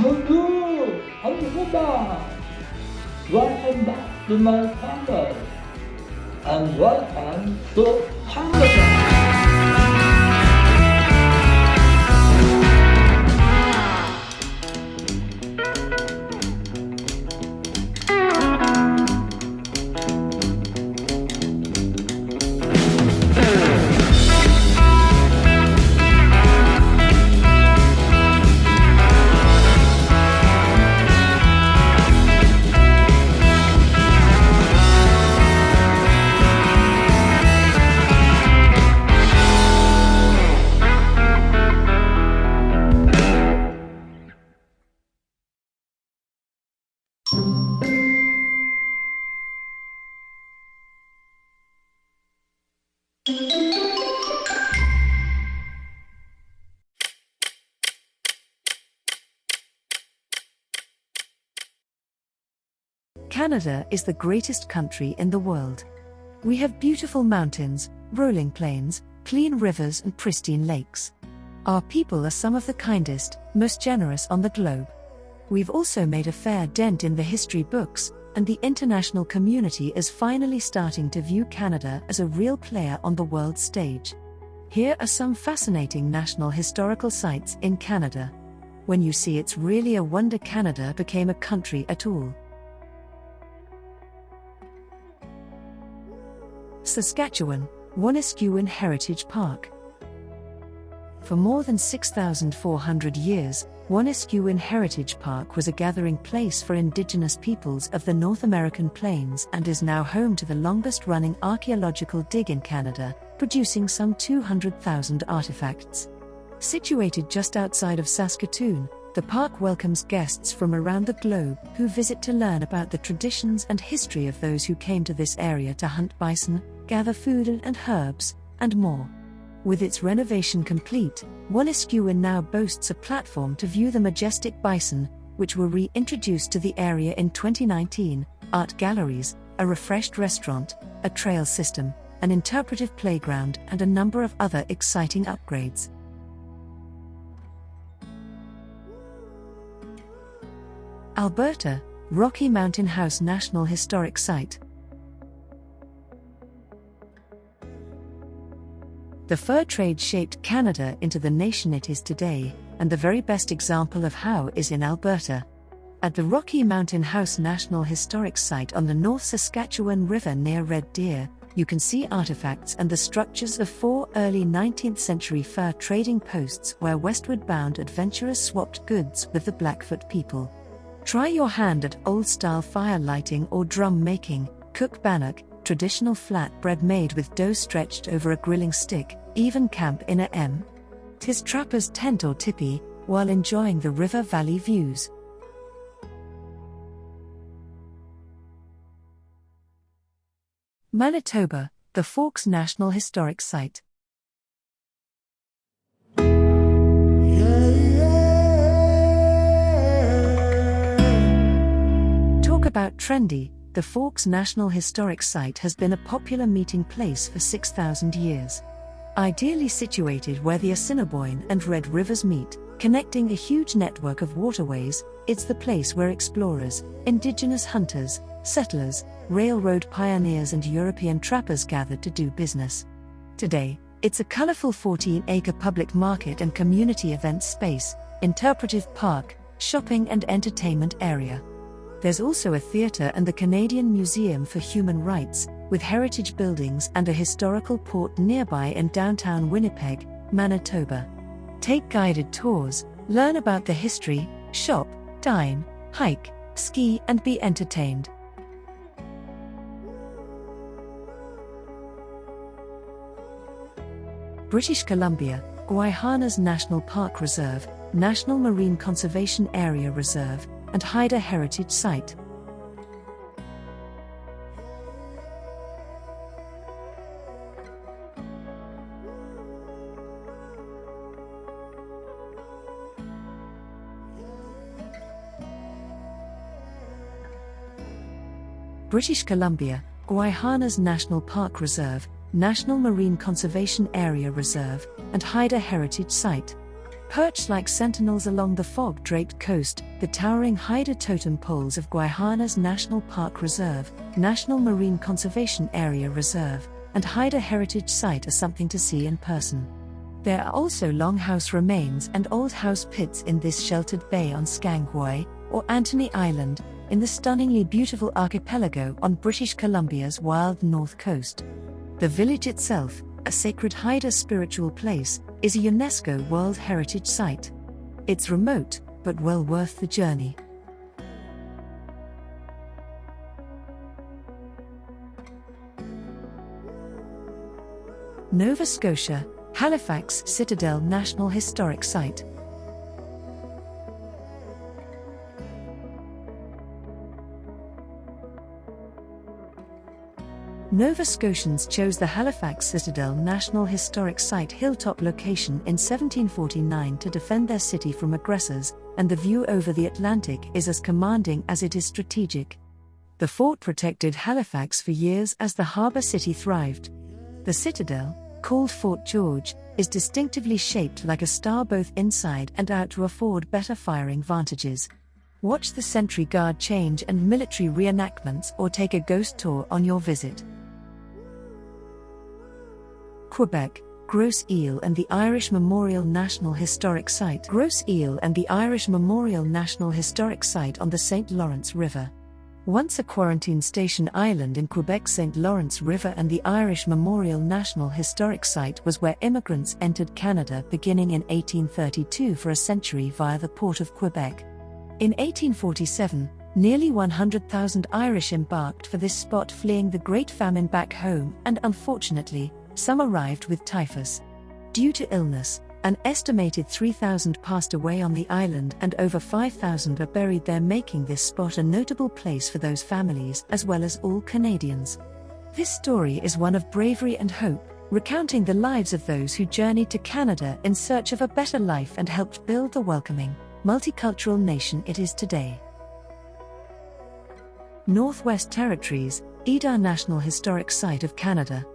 Bonjour, everyone. Welcome back to my channel. And welcome to Cumberland. Canada is the greatest country in the world. We have beautiful mountains, rolling plains, clean rivers and pristine lakes. Our people are some of the kindest, most generous on the globe. We've also made a fair dent in the history books, and the international community is finally starting to view Canada as a real player on the world stage. Here are some fascinating national historical sites in Canada. When you see, it's really a wonder Canada became a country at all. Saskatchewan, Wanuskewin Heritage Park. For more than 6,400 years, Wanuskewin Heritage Park was a gathering place for Indigenous peoples of the North American plains and is now home to the longest-running archaeological dig in Canada, producing some 200,000 artifacts. Situated just outside of Saskatoon, the park welcomes guests from around the globe who visit to learn about the traditions and history of those who came to this area to hunt bison, gather food and herbs, and more. With its renovation complete, Wanuskewin now boasts a platform to view the majestic bison, which were reintroduced to the area in 2019, art galleries, a refreshed restaurant, a trail system, an interpretive playground, and a number of other exciting upgrades. Alberta, Rocky Mountain House National Historic Site. The fur trade shaped Canada into the nation it is today, and the very best example of how is in Alberta. At the Rocky Mountain House National Historic Site on the North Saskatchewan River near Red Deer, you can see artifacts and the structures of 4 early 19th century fur trading posts where westward-bound adventurers swapped goods with the Blackfoot people. Try your hand at old-style fire lighting or drum making, cook bannock, traditional flat bread made with dough stretched over a grilling stick, even camp in a tis trapper's tent or tipi, while enjoying the river valley views. Manitoba, the Forks National Historic Site. Talk about trendy. The Forks National Historic Site has been a popular meeting place for 6,000 years. Ideally situated where the Assiniboine and Red Rivers meet, connecting a huge network of waterways, it's the place where explorers, Indigenous hunters, settlers, railroad pioneers and European trappers gathered to do business. Today, it's a colorful 14-acre public market and community event space, interpretive park, shopping and entertainment area. There's also a theatre and the Canadian Museum for Human Rights, with heritage buildings and a historical port nearby in downtown Winnipeg, Manitoba. Take guided tours, learn about the history, shop, dine, hike, ski and be entertained. British Columbia, Gwaii National Park Reserve, National Marine Conservation Area Reserve, and Haida Heritage Site. British Columbia, Gwaii National Park Reserve, National Marine Conservation Area Reserve, and Haida Heritage Site. Perched like sentinels along the fog-draped coast, the towering Haida totem poles of Gwaihana's National Park Reserve, National Marine Conservation Area Reserve, and Haida Heritage Site are something to see in person. There are also longhouse remains and old house pits in this sheltered bay on Haida Gwaii, or Anthony Island, in the stunningly beautiful archipelago on British Columbia's wild north coast. The village itself, a sacred Haida spiritual place, is a UNESCO World Heritage Site. It's remote, but well worth the journey. Nova Scotia, Halifax Citadel National Historic Site. Nova Scotians chose the Halifax Citadel National Historic Site hilltop location in 1749 to defend their city from aggressors, and the view over the Atlantic is as commanding as it is strategic. The fort protected Halifax for years as the harbour city thrived. The citadel, called Fort George, is distinctively shaped like a star both inside and out to afford better firing vantages. Watch the sentry guard change and military reenactments or take a ghost tour on your visit. Quebec, Grosse and the Irish Memorial National Historic Site. Grosse and the Irish Memorial National Historic Site on the St. Lawrence River. Once a quarantine station island in Quebec, St. Lawrence River and the Irish Memorial National Historic Site was where immigrants entered Canada beginning in 1832 for a century via the port of Quebec. In 1847, nearly 100,000 Irish embarked for this spot, fleeing the Great Famine back home, and unfortunately, some arrived with typhus. Due to illness, an estimated 3,000 passed away on the island and over 5,000 are buried there, making this spot a notable place for those families as well as all Canadians. This story is one of bravery and hope, recounting the lives of those who journeyed to Canada in search of a better life and helped build the welcoming, multicultural nation it is today. Northwest Territories, Haida National Historic Site of Canada.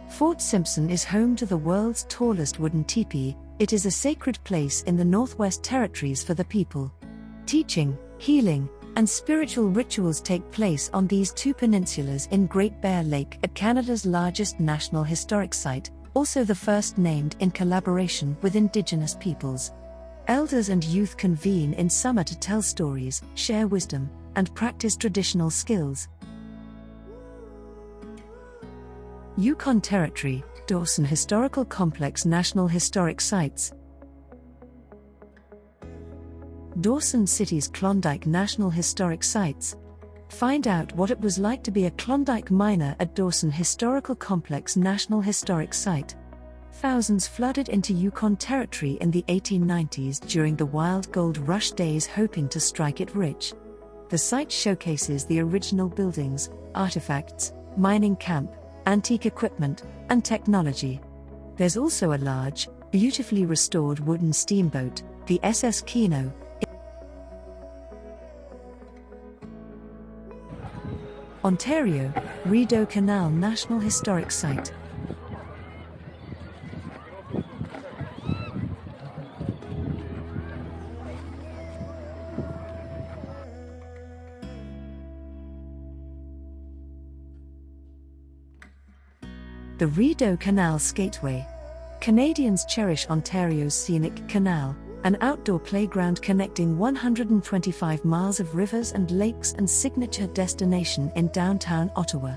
Fort Simpson is home to the world's tallest wooden teepee. It is a sacred place in the Northwest Territories for the people. Teaching, healing, and spiritual rituals take place on these two peninsulas in Great Bear Lake at Canada's largest national historic site, also the first named in collaboration with Indigenous peoples. Elders and youth convene in summer to tell stories, share wisdom, and practice traditional skills. Yukon Territory, Dawson Historical Complex National Historic Sites. Dawson City's Klondike National Historic Sites. Find out what it was like to be a Klondike miner at Dawson Historical Complex National Historic Site. Thousands flooded into Yukon Territory in the 1890s during the wild gold rush days, hoping to strike it rich. The site showcases the original buildings, artifacts, mining camp, antique equipment, and technology. There's also a large, beautifully restored wooden steamboat, the SS Keno. Ontario, Rideau Canal National Historic Site. The Rideau Canal Skateway. Canadians cherish Ontario's scenic canal, an outdoor playground connecting 125 miles of rivers and lakes and signature destination in downtown Ottawa.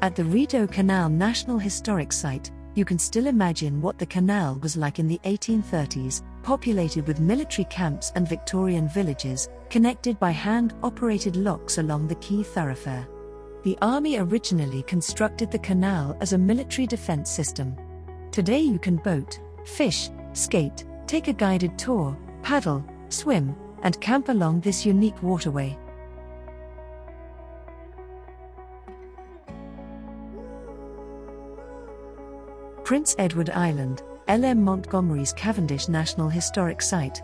At the Rideau Canal National Historic Site, you can still imagine what the canal was like in the 1830s, populated with military camps and Victorian villages, connected by hand-operated locks along the key thoroughfare. The Army originally constructed the canal as a military defense system. Today you can boat, fish, skate, take a guided tour, paddle, swim, and camp along this unique waterway. Prince Edward Island, L.M. Montgomery's Cavendish National Historic Site.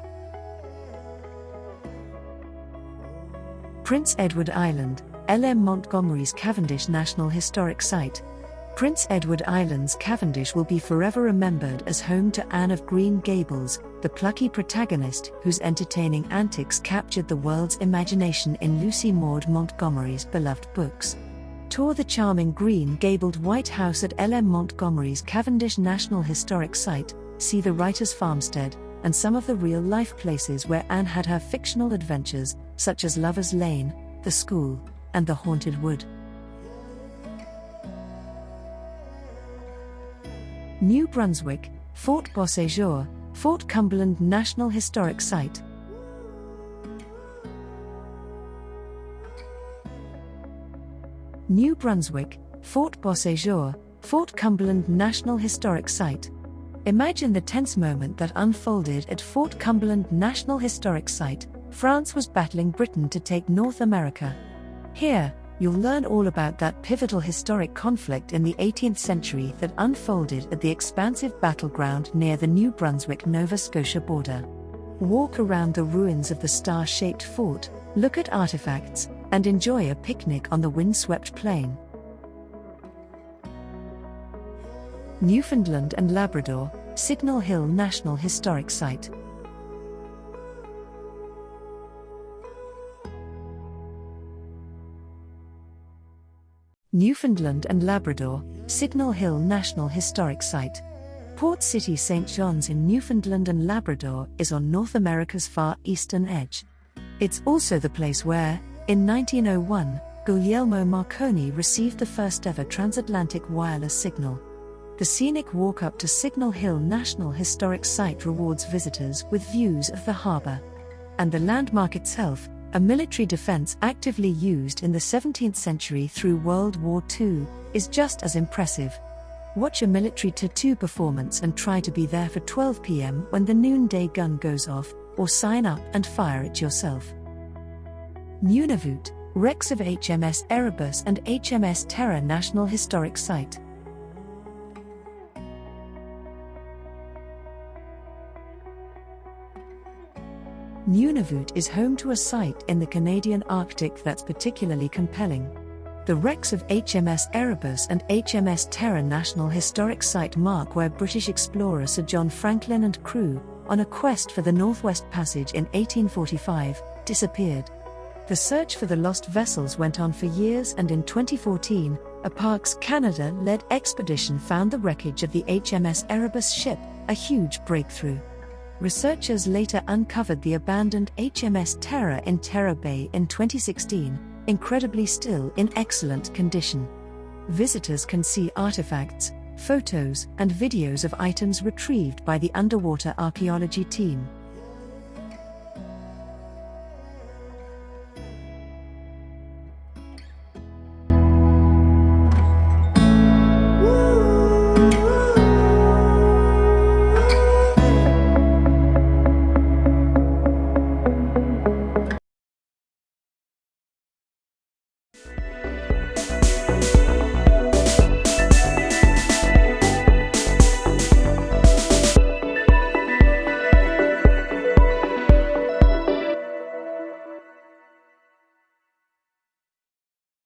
Prince Edward Island, L.M. Montgomery's Cavendish National Historic Site. Prince Edward Island's Cavendish will be forever remembered as home to Anne of Green Gables, the plucky protagonist whose entertaining antics captured the world's imagination in Lucy Maud Montgomery's beloved books. Tour the charming green-gabled White House at L.M. Montgomery's Cavendish National Historic Site, see the writer's farmstead, and some of the real-life places where Anne had her fictional adventures, such as Lover's Lane, the School, and the Haunted Wood. New Brunswick, Fort Beauséjour, Fort Cumberland National Historic Site. New Brunswick, Fort Beauséjour, Fort Cumberland National Historic Site. Imagine the tense moment that unfolded at Fort Cumberland National Historic Site. France was battling Britain to take North America. Here, you'll learn all about that pivotal historic conflict in the 18th century that unfolded at the expansive battleground near the New Brunswick-Nova Scotia border. Walk around the ruins of the star-shaped fort, look at artifacts, and enjoy a picnic on the wind-swept plain. Newfoundland and Labrador, Signal Hill National Historic Site. Newfoundland and Labrador, Signal Hill National Historic Site. Port City St. John's in Newfoundland and Labrador is on North America's far eastern edge. It's also the place where, in 1901, Guglielmo Marconi received the first ever transatlantic wireless signal. The scenic walk up to Signal Hill National Historic Site rewards visitors with views of the harbour. And the landmark itself, a military defence actively used in the 17th century through World War II, is just as impressive. Watch a military tattoo performance and try to be there for 12 p.m. when the noonday gun goes off, or sign up and fire it yourself. Nunavut, wrecks of HMS Erebus and HMS Terror National Historic Site. Nunavut is home to a site in the Canadian Arctic that's particularly compelling. The wrecks of HMS Erebus and HMS Terror National Historic Site mark where British explorer Sir John Franklin and crew, on a quest for the Northwest Passage in 1845, disappeared. The search for the lost vessels went on for years, and in 2014, a Parks Canada-led expedition found the wreckage of the HMS Erebus ship, a huge breakthrough. Researchers later uncovered the abandoned HMS Terror in Terror Bay in 2016, incredibly still in excellent condition. Visitors can see artifacts, photos, and videos of items retrieved by the underwater archaeology team.